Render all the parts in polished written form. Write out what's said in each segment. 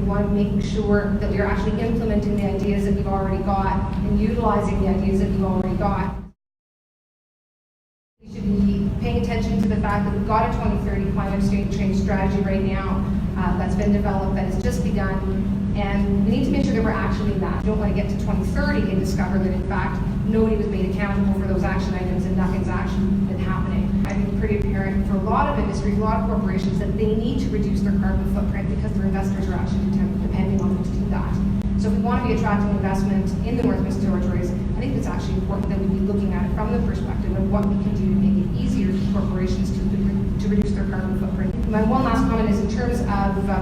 want to make sure that we are actually implementing the ideas that we've already got and utilizing the ideas that we've already got. We should be paying attention to the fact that we've got a 2030 climate change strategy right now that's been developed, that has just begun, and we need to make sure that we're actioning that. We don't want to get to 2030 and discover that in fact nobody was made accountable for those action items and nothing's actually been happening. I think it's pretty apparent for a lot of industries, a lot of corporations, that they need to reduce their carbon footprint because their investors are actually depending on them to do that. So if we want to be attracting investment in the Northwest Territories, I think it's actually important that we be looking at it from the perspective of what we can do to make it easier for corporations to reduce their carbon footprint. My one last comment is in terms of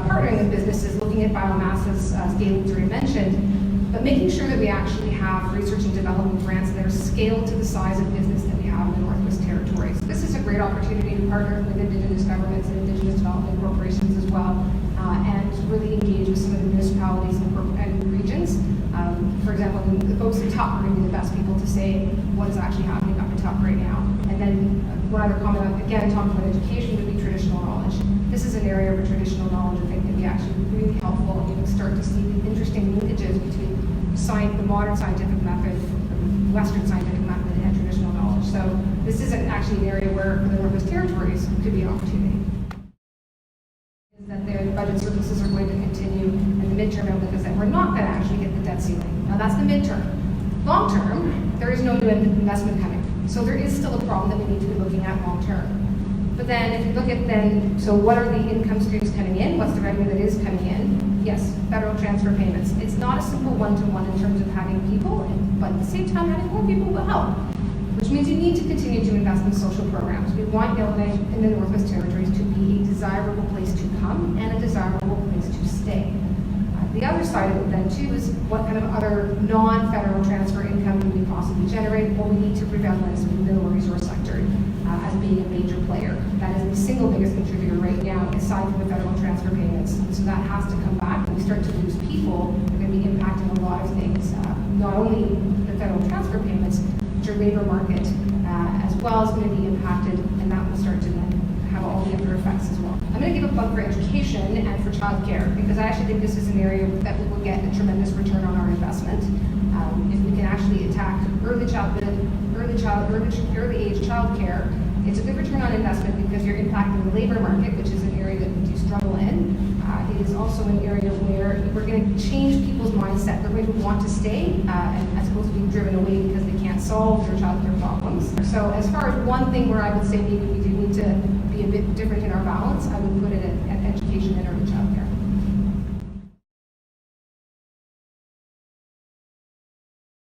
partnering with businesses, looking at biomass as Galen's already mentioned, but making sure that we actually have research and development grants that are scaled to the size of business that we have in the Northwest Territories. This is a great opportunity to partner with Indigenous governments and Indigenous development corporations as well, and really engage with some of the municipalities and regions. For example, the folks at top are going to be the best people to say what is actually happening up at top right now. And then one other comment, again, talking about education, would be traditional knowledge. This is an area where traditional knowledge, I think, can be actually really helpful, and you can start to see the interesting linkages between the modern scientific method, the Western scientific method, and traditional knowledge. So this is actually an area where, for the Northwest Territories, could be an opportunity. That the budget surpluses are going to continue, and the midterm outlook is that we're not going to actually hit the debt ceiling. Now that's the midterm. Long term, there is no new investment coming. So there is still a problem that we need to be looking at long term. But then if you look at so what are the income streams coming in? What's the revenue that is coming in? Yes, federal transfer payments. It's not a simple one-to-one in terms of having people, but at the same time having more people will help. Which means you need to continue to invest in social programs. We want Yellowknife in the Northwest Territories to be a desirable place to come and a desirable place to stay. The other side of it then too is what kind of other non-federal transfer income can we possibly generate? Well, we need to prevalence the mineral resource sector as being a major player. That is the single biggest contributor right now, aside from the federal transfer payments. And so that has to come back. When we start to lose people, they're going to be impacting a lot of things. Not only the federal transfer payments, but your labor market as well is going to be impacted, and that will start to then have all the other effects as well. I'm going to give a plug for education and for childcare, because I actually think this is an area that we will get a tremendous return on our investment. If we can actually attack early age childcare, it's a good return on investment because you're impacting the labor market, which is an area that we do struggle in. It is also an area where we're going to change people's mindset. They're going to want to stay as opposed to being driven away because they can't solve their childcare problems. So as far as one thing where I would say maybe we do need to be a bit different in our balance, I would put it at education and early childhood.